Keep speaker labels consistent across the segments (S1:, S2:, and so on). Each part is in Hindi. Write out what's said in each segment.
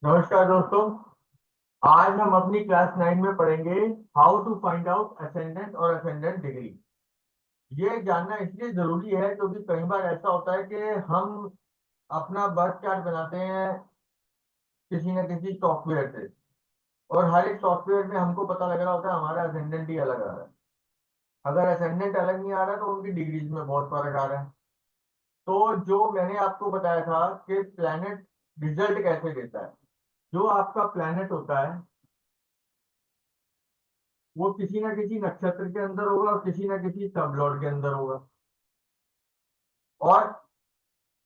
S1: नमस्कार दोस्तों। आज हम अपनी क्लास 9 में पढ़ेंगे how to find out ascendant और असेंडेंट डिग्री। ये जानना इसलिए जरूरी है क्योंकि कई बार ऐसा होता है कि हम अपना बर्थ चार्ट बनाते हैं किसी न किसी सॉफ्टवेयर से, और हर एक सॉफ्टवेयर में हमको पता लग रहा होता है हमारा असेंडेंट ही अलग आ रहा है। अगर असेंडेंट अलग नहीं आ रहा तो उनकी डिग्रीज में बहुत फर्क आ रहा है। तो जो मैंने आपको बताया था कि प्लैनेट रिजल्ट कैसे देता है, जो आपका प्लैनेट होता है वो किसी ना किसी नक्षत्र के अंदर होगा और किसी ना किसी सबलॉट के अंदर होगा, और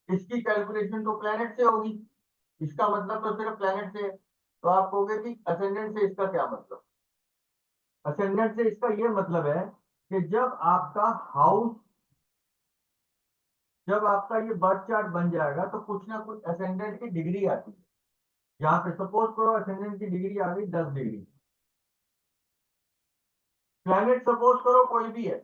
S1: इसकी कैलकुलेशन तो प्लेनेट से होगी। इसका मतलब तो सिर्फ प्लेनेट से है। तो आप कहोगे कि असेंडेंट से इसका क्या मतलब। असेंडेंट से इसका ये मतलब है कि जब आपका ये बर्थ चार्ट बन जाएगा तो कुछ ना कुछ असेंडेंट की डिग्री आती है। यहाँ पे सपोज करो असेंडेंट की डिग्री आ गई 10 डिग्री। प्लेनेट सपोज करो कोई भी है,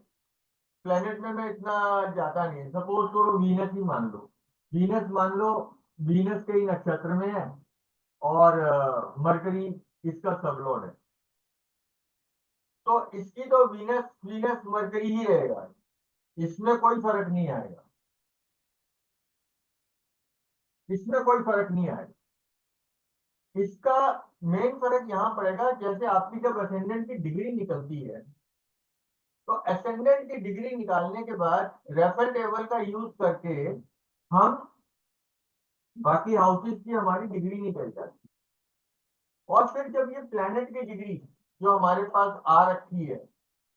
S1: प्लेनेट में मैं इतना जाता नहीं है, सपोज करो वीनस ही मान लो। वीनस मान लो, वीनस के ही नक्षत्र में है, और मरकरी इसका सबलॉर्ड है। तो इसकी तो वीनस वीनस मरकरी ही रहेगा, इसमें कोई फर्क नहीं आएगा। इसमें कोई फर्क नहीं आएगा। इसका मेन फर्क यहाँ पड़ेगा, जैसे आपकी जब असेंडेंट की डिग्री निकलती है तो असेंडेंट की डिग्री निकालने के बाद रेफर टेबल का यूज करके हम बाकी हाउसेस की हमारी डिग्री निकल जाती है। और फिर जब ये प्लेनेट की डिग्री जो हमारे पास आ रखी है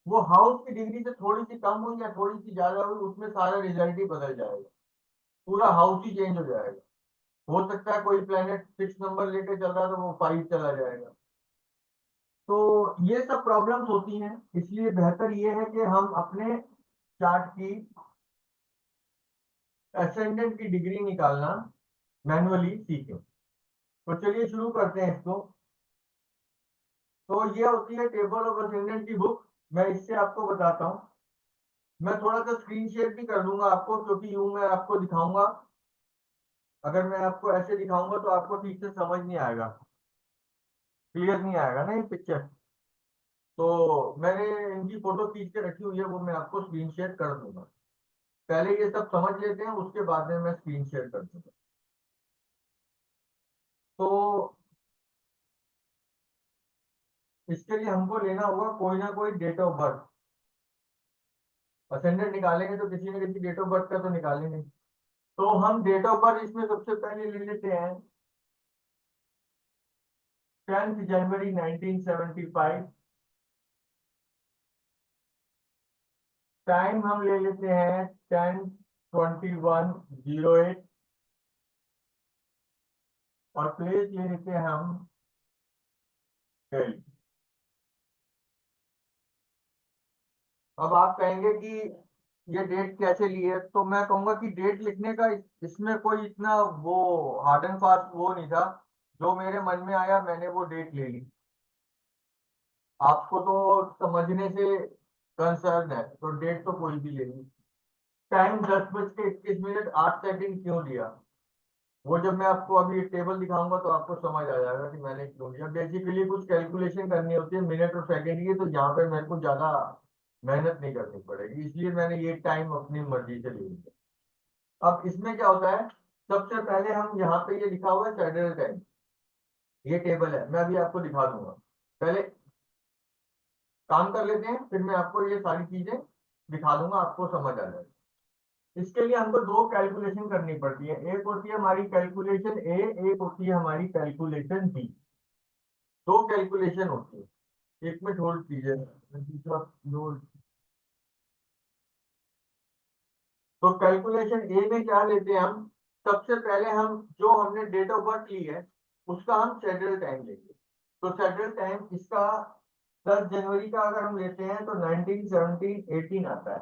S1: वो हाउस की डिग्री से थोड़ी सी कम हुई या थोड़ी सी ज्यादा हुई, उसमें सारा रिजल्ट ही बदल जाएगा। पूरा हाउस ही चेंज हो जाएगा। हो सकता है कोई प्लेनेट 6 नंबर लेके चल रहा था वो 5 चला जाएगा। तो ये सब प्रॉब्लम्स होती हैं, इसलिए बेहतर ये है कि हम अपने चार्ट की असेंडेंट की डिग्री निकालना मैन्युअली सीखें। तो चलिए शुरू करते हैं इसको। तो ये होती है टेबल ऑफ असेंडेंट की बुक। मैं इससे आपको बताता हूँ। मैं थोड़ा सा स्क्रीन शेयर भी कर दूंगा आपको, क्योंकि यूं मैं आपको दिखाऊंगा। अगर मैं आपको ऐसे दिखाऊंगा तो आपको ठीक से समझ नहीं आएगा, क्लियर नहीं आएगा ना ये पिक्चर। तो मैंने इनकी फोटो खींच के रखी हुई है, वो मैं आपको स्क्रीन शेयर कर दूंगा। पहले ये सब समझ लेते हैं, उसके बाद में मैं स्क्रीन शेयर कर दूंगा। तो इसके लिए हमको लेना होगा कोई ना कोई डेट ऑफ बर्थ। असेंडेंट निकालेंगे तो किसी न किसी डेट ऑफ बर्थ का तो निकालेंगे। तो हम डेट ऑफ बर्थ इसमें सबसे पहले ले लेते हैं 10 जनवरी 1975। टाइम हम ले लेते हैं 10:21:08। और प्लेस ले लेते हैं हम दिल्ली। अब आप कहेंगे कि ये डेट कैसे ली है, तो मैं कहूंगा कि डेट लिखने का इसमें कोई इतना वो हार्ड एंड फास्ट वो नहीं था। जो मेरे मन में आया मैंने वो डेट ले ली। आपको तो समझने से कंसर्न है तो डेट तो कोई भी ले ली। टाइम 10:21:08 क्यों लिया, वो जब मैं आपको अभी टेबल दिखाऊंगा तो आपको समझ आ जाएगा कि मैंने क्यों लिया। बेसिकली कुछ कैलकुलेशन करनी होती है मिनट और सेकंड की, तो यहाँ पे मेरे को ज्यादा मेहनत नहीं करनी पड़ेगी, इसलिए मैंने ये टाइम अपनी मर्जी से ले लिया। अब इसमें क्या होता है, सबसे पहले हम यहाँ पे ये लिखा हुआ है फेडरल टाइम। ये टेबल है, मैं अभी आपको दिखा दूंगा। पहले काम कर लेते हैं, फिर मैं आपको ये सारी चीजें दिखा दूंगा, आपको समझ आ जाएगा। इसके लिए हमको दो कैलकुलेशन करनी पड़ती है, एक होती है हमारी कैलकुलेशन ए, एक होती है हमारी कैलकुलेशन बी। दो कैलकुलेशन होती है। एक में होल्ड कीजिए, दूसरा दो। तो कैलकुलेशन ए में क्या लेते हैं हम, सबसे पहले हम जो हमने डेट ऑफ बर्थ ली है उसका हम शेड्यूल टाइम लेंगे। तो शेड्यूल टाइम इसका 10 जनवरी का अगर हम लेते हैं तो 1917-18 आता है।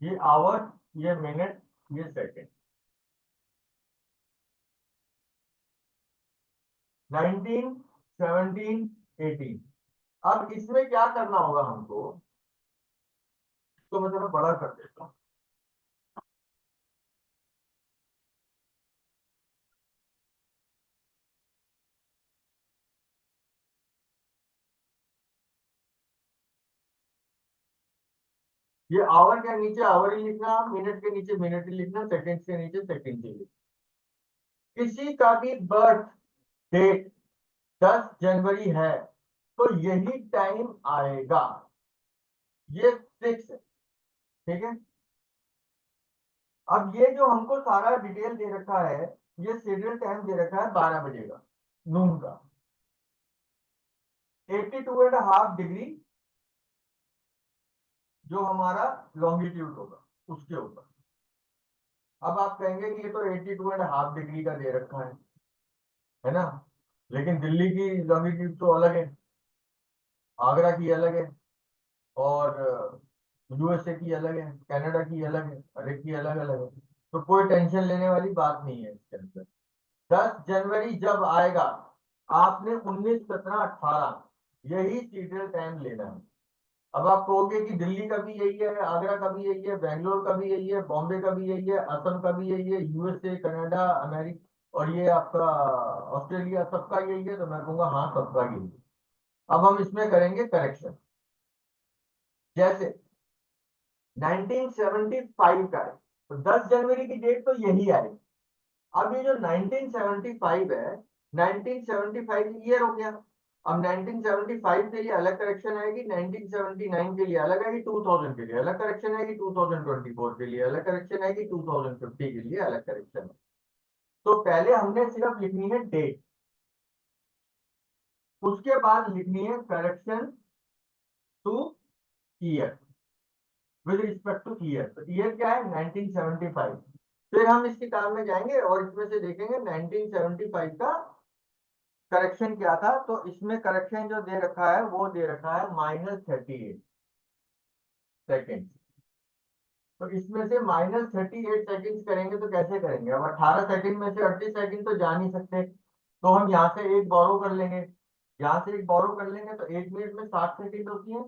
S1: ये आवर, ये मिनट, ये सेकेंड। 1917-18। अब इसमें क्या करना होगा हमको, तो मैं थोड़ा बड़ा कर देता हूँ। ये आवर के नीचे आवर ही लिखना, मिनट के नीचे मिनट ही लिखना, सेकंड के नीचे सेकंड ही लिखना। किसी का भी बर्थ डेट 10 जनवरी है तो यही टाइम आएगा, ये फिक्स है। ठीक है। अब ये जो हमको सारा डिटेल दे रखा है, ये सीरियल टाइम दे रखा है 12 बजे का, नून का, 82.5 डिग्री जो हमारा लॉन्गिट्यूड होगा उसके ऊपर। अब आप कहेंगे कि ये तो 82.5 डिग्री का दे रखा है ना, लेकिन दिल्ली की लॉन्गिट्यूड तो अलग है, आगरा की अलग है, और यूएसए की अलग है, कनाडा की अलग है, हर एक की अलग अलग है। तो कोई टेंशन लेने वाली बात नहीं है इसके अंदर। 10 जनवरी जब आएगा, आपने 19, 17, 18 यही सीरियल टाइम लेना है। अब आप कहोगे कि दिल्ली का भी यही है, आगरा का भी यही है, बेंगलोर का भी यही है, बॉम्बे का भी यही है, असम का भी यही है, यूएसए, कनाडा, अमेरिका और ये आपका ऑस्ट्रेलिया, सबका यही है, तो मैं कहूंगा हाँ सबका यही है। अब हम इसमें करेंगे करेक्शन। जैसे 1975 का है तो 10 जनवरी की डेट तो यही आएगी। अब ये जो 1975 है, 1975 ईयर हो गया। अब 1975 के लिए अलग करेक्शन आएगी, 1979 के लिए अलग आएगी, 2000 के लिए अलग करेक्शन आएगी, 2024 के लिए अलग करेक्शन आएगी, 2050 के लिए अलग करेक्शन आएगी। तो पहले हमने सिर्फ लिखनी है डेट, उसके बाद लिखनी है correction two year, with respect two year. तो ईयर क्या है? 1975। फिर हम इस किताब में जाएंगे और इसमें से देखेंगे 1975 का करेक्शन क्या था। तो इसमें करेक्शन जो दे रखा है वो दे रखा है -38 सेकेंड। तो इसमें से -38 सेकेंड करेंगे तो कैसे करेंगे? अब 18 सेकेंड में से 38 सेकेंड तो जा नहीं सकते, तो हम यहाँ से एक बोरो कर लेंगे। यहाँ से एक बोरो कर लेंगे तो 1 मिनट में 60 सेकेंड होती है,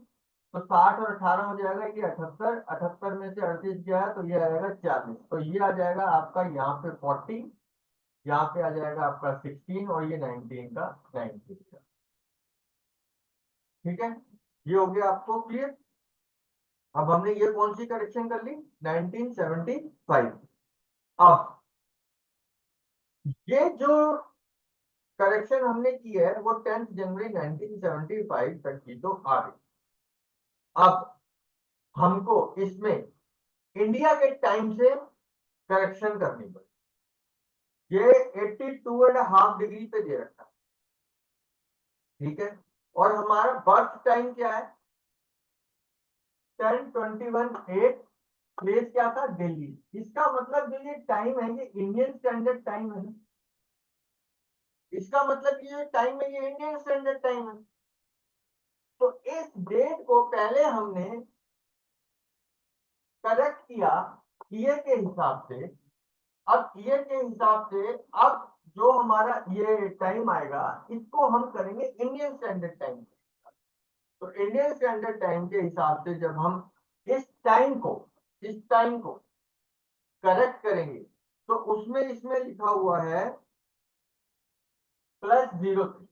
S1: तो 60 और 18 हो जाएगा ये 78, 78 में से 38 गया है तो ये आ जाएगा 40, तो ये आ जाएगा आपका यहाँ पे 40, यहाँ पे आ जाएगा आपका 16 और ये 19 का 19 का। ठीक है, ये हो गया आपको क्लियर। अब हमने ये कौन सी करेक्शन कर ली? 1975। अब ये जो करेक्शन हमने की है वो 10 जनवरी 1975 तक की तो आ गई। अब हमको इसमें इंडिया के टाइम से करेक्शन करनी पड़ेगी। ये 82.5 डिग्री पे दे रखा है, ठीक है। और हमारा बर्थ टाइम क्या है? 10:21 प्लेस क्या था? दिल्ली। इसका मतलब जो ये टाइम है ये इंडियन स्टैंडर्ड टाइम है ना, इसका मतलब ये टाइम है ये इंडियन स्टैंडर्ड टाइम है। तो इस डेट को पहले हमने करेक्ट किया ईयर के हिसाब से। अब ईयर के हिसाब से अब जो हमारा ये टाइम आएगा इसको हम करेंगे इंडियन स्टैंडर्ड टाइम। तो इंडियन स्टैंडर्ड टाइम के हिसाब से जब हम इस टाइम को इस टाइम को करेक्ट करेंगे तो उसमें इसमें लिखा हुआ है +03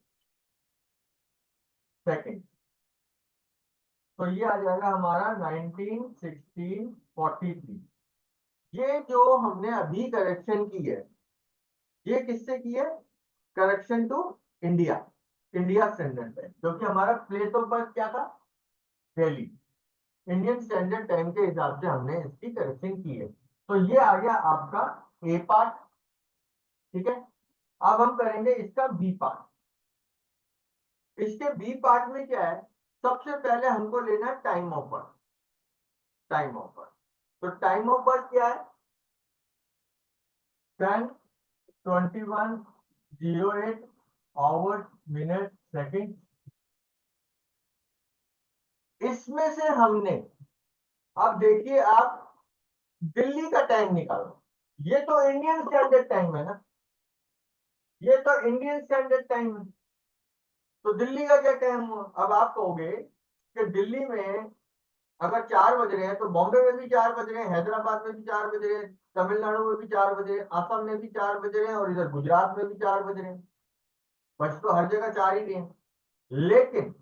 S1: सेकेंड। तो ये आ जाएगा हमारा 1916:43। ये जो हमने अभी करेक्शन की है ये किससे की है? Correction to India, India standard time, क्योंकि हमारा प्लेस ऑफ बर्थ क्या था? दिल्ली। इंडियन स्टैंडर्ड टाइम के हिसाब से हमने इसकी करेक्शन की है। तो ये आ गया आपका ए पार्ट। ठीक है, अब हम करेंगे इसका बी पार्ट। इसके बी पार्ट में क्या है? सबसे पहले हमको लेना है time of birth. Time of birth, तो टाइम ऑफ बर्थ क्या है? 10:21:08 आवर्स, मिनट, सेकंड। इसमें से हमने, अब देखिए आप दिल्ली का टाइम निकालो, ये तो इंडियन स्टैंडर्ड टाइम है ना, ये तो इंडियन स्टैंडर्ड टाइम है। तो दिल्ली का क्या टाइम हुआ? अब आप कहोगे कि दिल्ली में अगर 4 बज रहे हैं तो बॉम्बे में भी 4 बज रहे हैं, हैदराबाद में भी 4 बज रहे हैं, तमिलनाडु में भी 4 बज रहे हैं, असम में भी 4 बज रहे हैं और इधर गुजरात में भी 4 बज रहे हैं। बस तो हर जगह 4 ही रहे हैं। लेकिन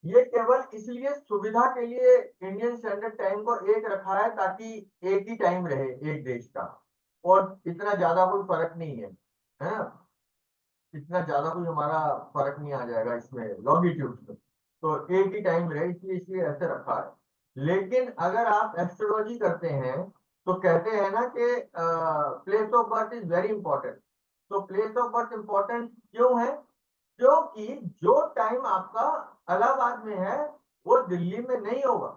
S1: ये केवल इसलिए सुविधा के लिए इंडियन स्टैंडर्ड टाइम को एक रखा है ताकि एक ही टाइम रहे एक देश का, और इतना ज्यादा कोई फर्क नहीं है ना, इतना ज्यादा कोई हमारा फर्क नहीं आ जाएगा इसमें लॉन्गिट्यूड में, तो एक ही टाइम रहे इसलिए इसलिए ऐसे रखा है। लेकिन अगर आप एस्ट्रोलॉजी करते हैं तो कहते हैं ना कि place of birth is very important. तो प्लेस ऑफ बर्थ इंपॉर्टेंट क्यों है? क्योंकि जो टाइम आपका इलाहाबाद में है वो दिल्ली में नहीं होगा।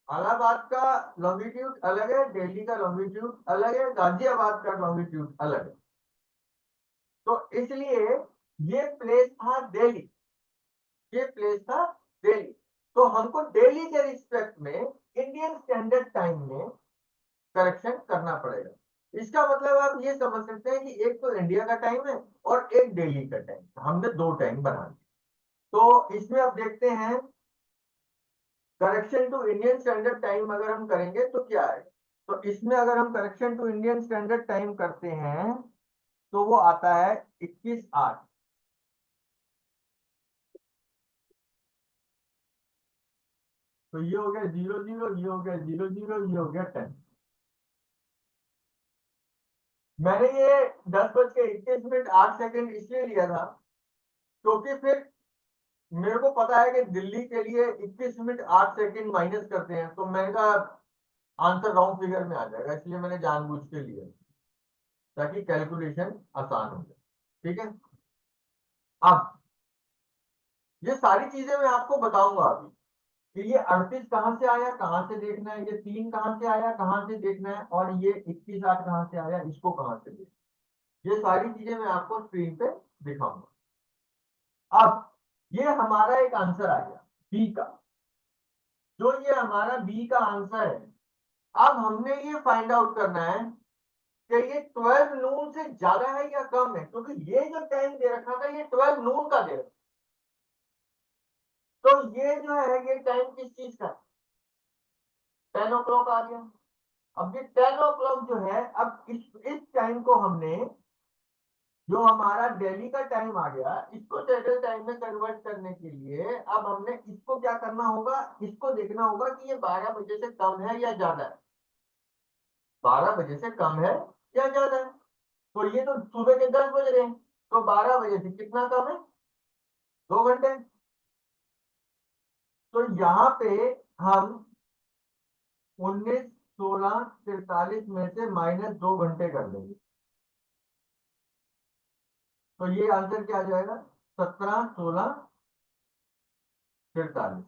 S1: इलाहाबाद का लॉन्गिट्यूड अलग है, दिल्ली का लॉन्गिट्यूड अलग है, गाजियाबाद का लॉन्गिट्यूड अलग है। तो इसलिए ये प्लेस था दिल्ली, ये प्लेस था दिल्ली। तो हमको दिल्ली के रिस्पेक्ट में इंडियन स्टैंडर्ड टाइम में करेक्शन करना पड़ेगा। इसका मतलब आप ये समझ सकते हैं कि एक तो इंडिया का टाइम है और एक दिल्ली का टाइम, हमने दो टाइम बना दिए। तो इसमें अब देखते हैं correction to Indian standard time अगर हम करेंगे तो क्या है। तो इसमें अगर हम correction to Indian standard time करते हैं तो वो आता है 21/8। तो ये हो गया 00, ये हो गया 00, ये हो गया 10। मैंने ये 10:21:08 इसलिए लिया था क्योंकि फिर मेरे को पता है कि दिल्ली के लिए 21 मिनट 8 सेकंड माइनस करते हैं, तो मैंने कहा आंसर रॉन्ग फिगर में आ जाएगा, इसलिए मैंने जानबूझ के लिया ताकि कैलकुलेशन आसान हो जाए। ठीक है, अब ये सारी चीजें मैं आपको बताऊंगा अभी कि ये 38 कहाँ से आया, कहाँ से देखना है, ये 3 कहाँ से आया, कहाँ से देखना है, और ये 21/8 कहाँ से आया, इसको कहाँ से देखना है। ये सारी चीजें मैं आपको स्क्रीन पे दिखाऊंगा। अब ये हमारा एक आंसर आ गया बी का। जो ये हमारा बी का आंसर है, अब हमने ये फाइंड आउट करना है कि ये 12 नून से ज्यादा है या कम है, क्योंकि ये जो टाइम दे रखा था ये 12 नून का दे रखा। तो ये जो है ये टाइम किस चीज का? 10 o'clock आ गया। अब ये 10 o'clock जो है, अब इस टाइम को हमने, जो हमारा दिल्ली का टाइम आ गया, इसको सेंट्रल टाइम में कन्वर्ट करने के लिए अब हमने इसको क्या करना होगा, इसको देखना होगा कि ये 12 बजे से कम है या ज्यादा है। 12 बजे से कम है या ज्यादा है। तो ये तो सुबह के 10 बज रहे हैं, तो 12 बजे से कितना कम है? 2 घंटे। तो यहाँ पे हम 19, 16, 43 में से -2 घंटे कर देंगे। तो ये आंसर क्या आ जाएगा? 17, 16, 43।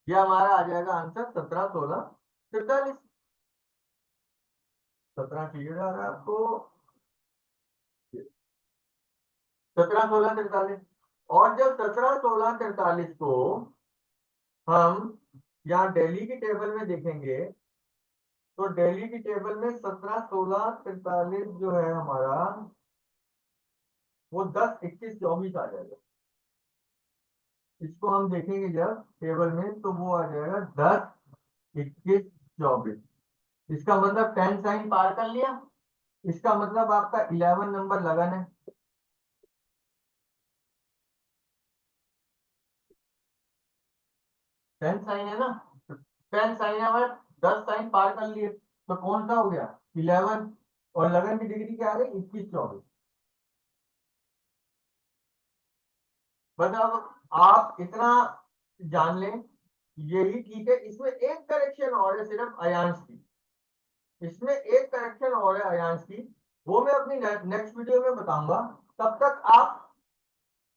S1: ये हमारा आ जाएगा आंसर 17, 16, 43। 17 क्लियर आ रहा है आपको? 17, 16, 43। और जब 17, 16, 43 को हम यहाँ दिल्ली की टेबल में देखेंगे तो दिल्ली की टेबल में 17, 16, 43 जो है हमारा, वो 10, 21, 24 आ जाएगा। इसको हम देखेंगे जब टेबल में तो वो आ जाएगा 10, 21, 24। इसका मतलब 10 साइन पार कर लिया। इसका मतलब आपका 11 नंबर लगन है। 10 साइन है ना, 10 साइन है, 10 साइन पार कर लिए तो कौन सा हो गया? 11। और लगन की डिग्री क्या आ गई? 21, 24। बस अब आप इतना जान लें, यही ठीक है। इसमें एक करेक्शन और है सिर्फ अयांश की, इसमें एक करेक्शन और है अयांश की, वो मैं अपनी नेक्स्ट वीडियो में बताऊंगा। तब तक आप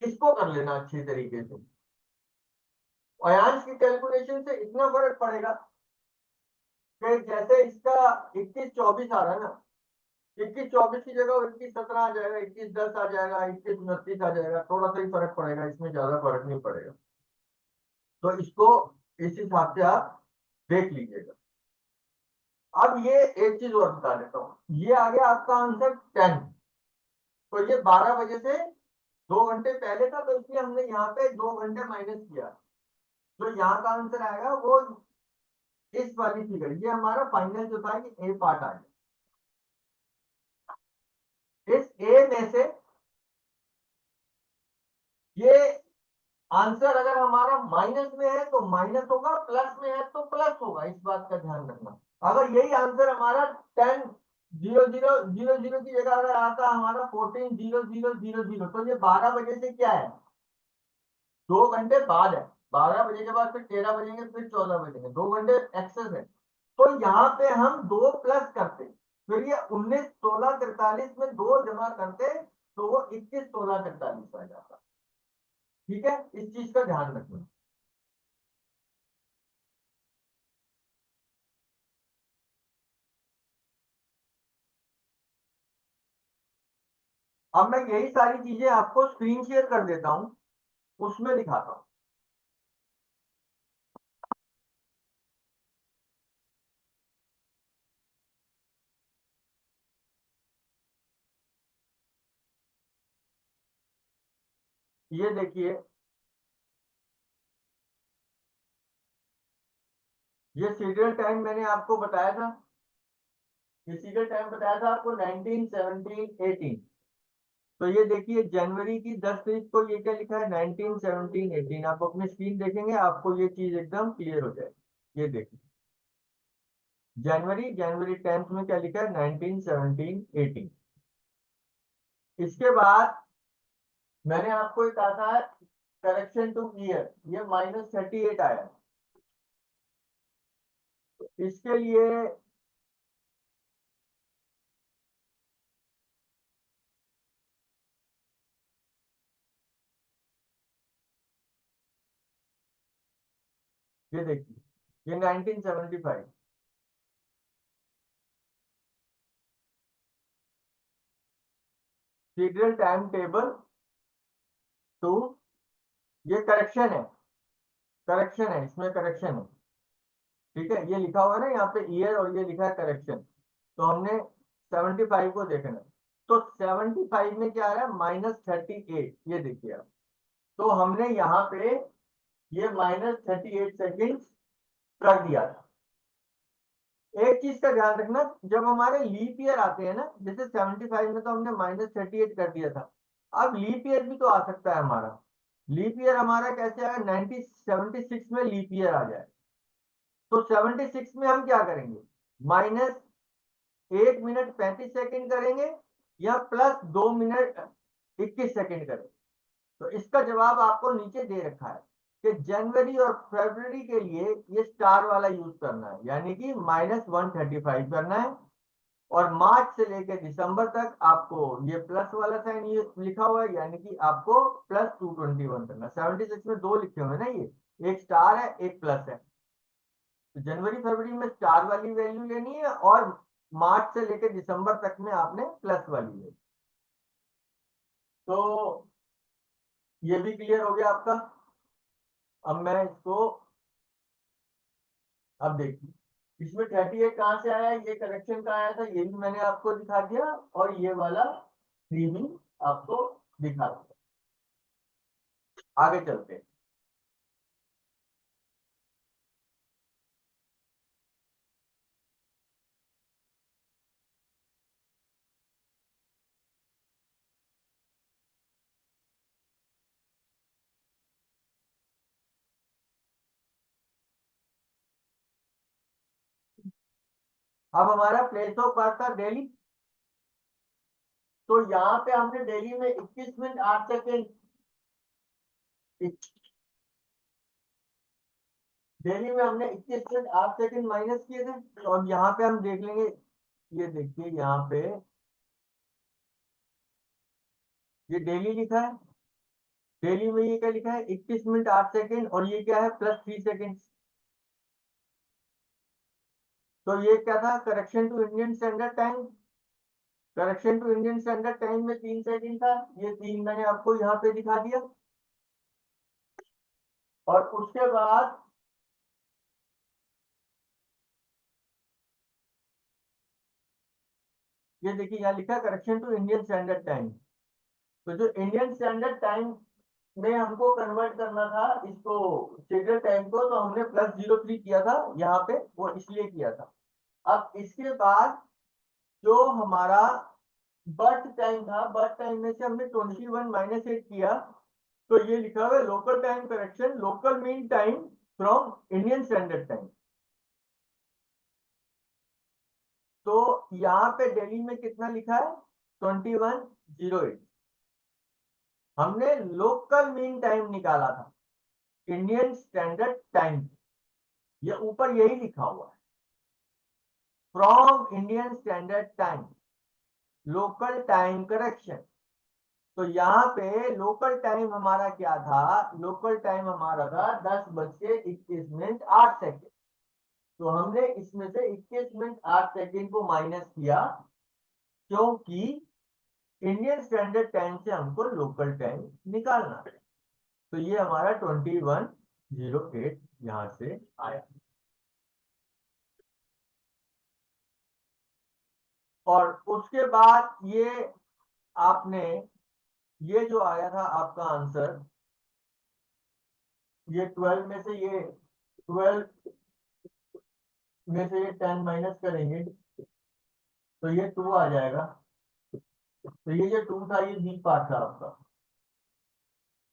S1: इसको कर लेना अच्छी तरीके से। अयांश की कैलकुलेशन से इतना फर्क पड़ेगा कि जैसे इसका 21, 24 आ रहा है ना, 21, 24 की जगह 21, 17 आ जाएगा, 21, 10 आ जाएगा, 21, 29 आ जाएगा, थोड़ा सा ही फर्क पड़ेगा, इसमें ज्यादा फर्क नहीं पड़ेगा। तो इसको इस हिसाब से आप देख लीजिएगा। अब ये एक चीज और बता देता हूँ, ये आ गया आपका आंसर 10। तो ये 12 बजे से 2 घंटे पहले था, तो इसलिए हमने यहाँ पे 2 घंटे माइनस किया। जो यहाँ का आंसर आएगा वो इस वाली फिगर, ये हमारा फाइनल जो था ये ए पार्ट आ गया। इस ए में से ये आंसर अगर हमारा माइनस में है तो माइनस होगा, प्लस में है तो प्लस होगा, इस बात का ध्यान रखना। अगर यही आंसर हमारा 10 0 0 0 0 की जगह अगर आता हमारा 14 0 0 0 0, तो ये 12 बजे से क्या है, 2 घंटे बाद है। 12 बजे के बाद फिर 13 बजेंगे, फिर 14 बजेंगे, 2 घंटे एक्सेस है। तो यहाँ पे हम 2 प्लस करते, फिर ये 19 16 43 में 2 जमा करते, तो वो 21 16 43 आ जाता। ठीक है, इस चीज का ध्यान रखना। अब मैं यही सारी चीजें आपको स्क्रीन शेयर कर देता हूं, उसमें दिखाता हूं। ये देखिए, ये सीरियल टाइम मैंने आपको बताया था, ये सीरियल टाइम बताया था आपको 19 17 18। तो ये देखिए जनवरी की 10 तारीख को ये क्या लिखा है, 19 17 18। आप अपनी स्क्रीन देखेंगे आपको ये चीज एकदम क्लियर हो जाएगी। ये देखिए जनवरी, जनवरी 10 में क्या लिखा है, 19 17 18। इसके बाद मैंने आपको एक कहा था करेक्शन टू ईयर, ये -38 आया। इसके लिए ये देखिए, ये 1975 सीरियल टाइम टेबल टू, ये करेक्शन है, करेक्शन है, इसमें करेक्शन है। ठीक है, ये लिखा हुआ है ना यहाँ पे ईयर, और ये लिखा है करेक्शन। तो हमने 75 को देखना है। तो 75 में क्या आ रहा है, -38, ये देखिए आप। तो हमने यहाँ पे ये -38 सेकेंड कर दिया था। एक चीज का ध्यान रखना, जब हमारे लीप ईयर आते हैं ना, जैसे 75 में तो हमने -38 कर दिया था, अब लीप ईयर भी तो आ सकता है हमारा। लीप ईयर हमारा कैसे आया, 1976 में लीप ईयर आ जाए, तो 76 में हम क्या करेंगे, -1 मिनट 35 सेकेंड करेंगे, या +2 मिनट 21 सेकेंड करेंगे। तो इसका जवाब आपको नीचे दे रखा है कि जनवरी और फरवरी के लिए ये स्टार वाला यूज करना है, यानी कि -135 करना है। और मार्च से लेकर दिसंबर तक आपको ये प्लस वाला साइन ये लिखा हुआ है, यानी कि आपको +221 करना है। 76 में 2 लिखे हुए हैं ना, ये एक स्टार है एक प्लस है। तो जनवरी फरवरी में स्टार वाली वैल्यू लेनी है, और मार्च से लेकर दिसंबर तक में आपने प्लस वाली लेनी। तो ये भी क्लियर हो गया आपका। अब मैं इसको, अब देखिए इसमें 38 कहाँ से आया, ये करेक्शन का आया था, ये भी मैंने आपको दिखा दिया, और ये वाला 3 भी आपको दिखा दिया। आगे चलते हैं। अब हमारा प्लेस ऑफ बर्थ था दिल्ली, तो यहाँ पे हमने दिल्ली में 21 मिनट 8 सेकेंड, दिल्ली में हमने 21 मिनट 8 सेकेंड माइनस किए थे। तो अब यहाँ पे हम देख लेंगे, ये देखिए यहाँ पे ये दिल्ली लिखा है, दिल्ली में ये क्या लिखा है, 21 मिनट 8 सेकेंड, और ये क्या है, +3 सेकेंड। तो ये क्या था, correction to Indian standard time, correction to Indian standard time में 3 सेकेंड था, ये 3 मैंने आपको यहाँ पे दिखा दिया। और उसके बाद ये देखिए यहाँ लिखा है correction to Indian standard time. तो जो इंडियन स्टैंडर्ड टाइम में हमको कन्वर्ट करना था इसको, शेड्यूल टाइम को, तो हमने +03 किया था यहाँ पे, वो इसलिए किया था। अब इसके बाद जो हमारा बर्थ टाइम था, बर्थ टाइम में से हमने 21 -8 किया, तो ये लिखा हुआ है local time correction, local mean time from Indian standard time. तो यहाँ पे दिल्ली में कितना लिखा है 2108। हमने लोकल मीन टाइम निकाला था इंडियन स्टैंडर्ड टाइम, ये ऊपर यही लिखा हुआ है from Indian standard time local time correction. तो यहाँ पे लोकल टाइम हमारा क्या था, लोकल टाइम हमारा था 10:21:08। तो हमने इसमें से 21 मिनट 8 सेकेंड को माइनस किया, क्योंकि इंडियन स्टैंडर्ड टाइम से हमको लोकल टाइम निकालना है। तो ये हमारा 2108 यहां से आया। और उसके बाद ये आपने, ये जो आया था आपका आंसर, ये 12 में से ये 12 में से ये 10 माइनस करेंगे तो ये 2 आ जाएगा। तो ये जो 2 था ये बी पार्ट था आपका,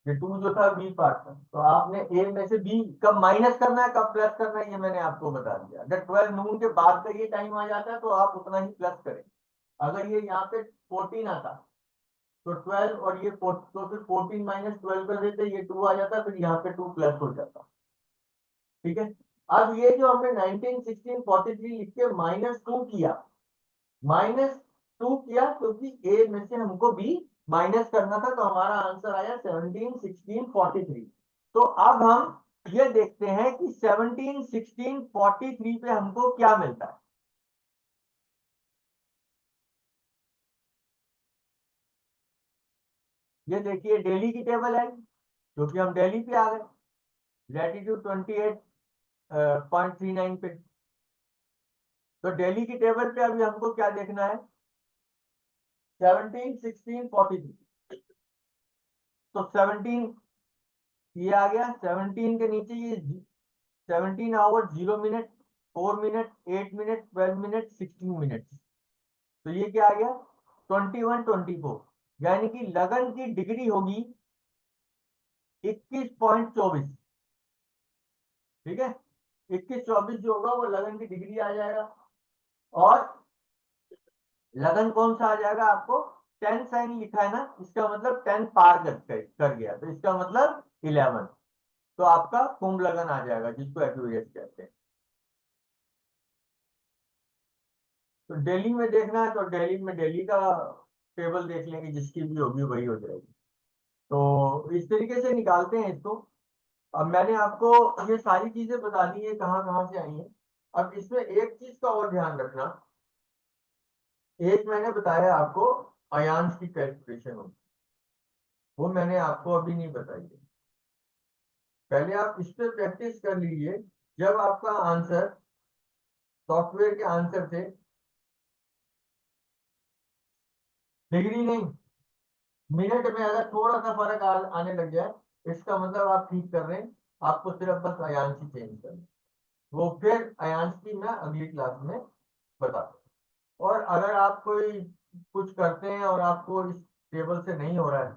S1: ये 2 जो था बी पार्ट था। तो आपने ए में से बी कब माइनस करना है कब प्लस करना है ये मैंने आपको बता दिया। अगर 12 नून के बाद का ये टाइम आ जाता है तो आप उतना ही प्लस करें। अगर ये यहाँ पे 14 आता तो 12 और ये तो फिर 14 माइनस 12 कर देते, ये 2 आ जाता, फिर यहाँ पे 2 प्लस हो जाता। ठीक है। अब ये जो हमने 19 16 43 लिख के -2 किया, -2 किया क्योंकि ए में से हमको बी माइनस करना था, तो हमारा आंसर आया 17 16 43। तो अब हम ये देखते हैं कि 17 16 43 पे हमको क्या मिलता है। ये देखिए दिल्ली की टेबल है, क्योंकि हम दिल्ली पे आ गए, लैटिट्यूड 28.39 पे। तो दिल्ली की टेबल पे अभी हमको क्या देखना है 17 16 43। तो 17 ये आ गया, 17 के नीचे ये 17 hour 0 minute 4 minute 8 minute 12 minute 16 minute. तो ये क्या आ गया 21 24, यानी कि लगन की डिग्री होगी 21.24। ठीक है, 21 24 जो होगा वो लगन की डिग्री आ जाएगा। और लगन कौन सा आ जाएगा आपको 10 साइन लिखा है ना, इसका मतलब 10 पार कर गया, तो इसका मतलब 11। तो आपका कुंभ लगन आ जाएगा जिसको एक्यूरेट कहते हैं। तो दिल्ली में देखना है तो दिल्ली में दिल्ली का टेबल देख लेंगे, जिसकी भी होगी वही हो जाएगी। तो इस तरीके से निकालते हैं इसको। अब मैंने आपको ये सारी चीजें बता दी है कहाँ कहाँ से आई हैं। अब इसमें एक चीज का और ध्यान रखना, एक मैंने बताया आपको अयांश की कैलकुलेशन होगी, वो मैंने आपको अभी नहीं बताई है। पहले आप इस पे प्रैक्टिस कर लीजिए, जब आपका आंसर सॉफ्टवेयर के आंसर से डिग्री नहीं मिनट में अगर थोड़ा सा फर्क आने लग जाए, इसका मतलब आप ठीक कर रहे हैं। आपको सिर्फ बस अयांश ही चेंज करना, वो फिर अयांश की मैं अगली क्लास में बता दूं। और अगर आप कोई कुछ करते हैं और आपको इस टेबल से नहीं हो रहा है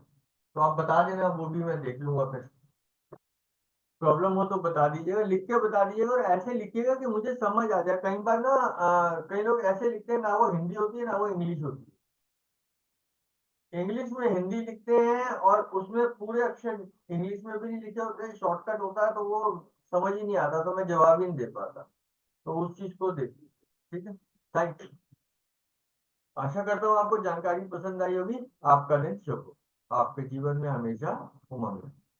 S1: तो आप बता देना, वो भी मैं देख लूंगा। फिर प्रॉब्लम हो तो बता दीजिएगा, लिख के बता दीजिएगा, और ऐसे लिखिएगा कि मुझे समझ आ जाए। कई बार ना कई लोग ऐसे लिखते हैं ना वो हिंदी होती है ना वो इंग्लिश होती है। इंग्लिश में हिंदी लिखते हैं और उसमें पूरे अक्षर इंग्लिश में भी नहीं लिखे होते हैं, शॉर्टकट होता है, तो वो समझ ही नहीं आता, तो मैं जवाब ही नहीं दे पाता। तो उस चीज को देखिए। ठीक है, थैंक यू। आशा करता हूँ आपको जानकारी पसंद आई होगी। आपका दिन शुभ हो, आपके जीवन में हमेशा उमंग रहे।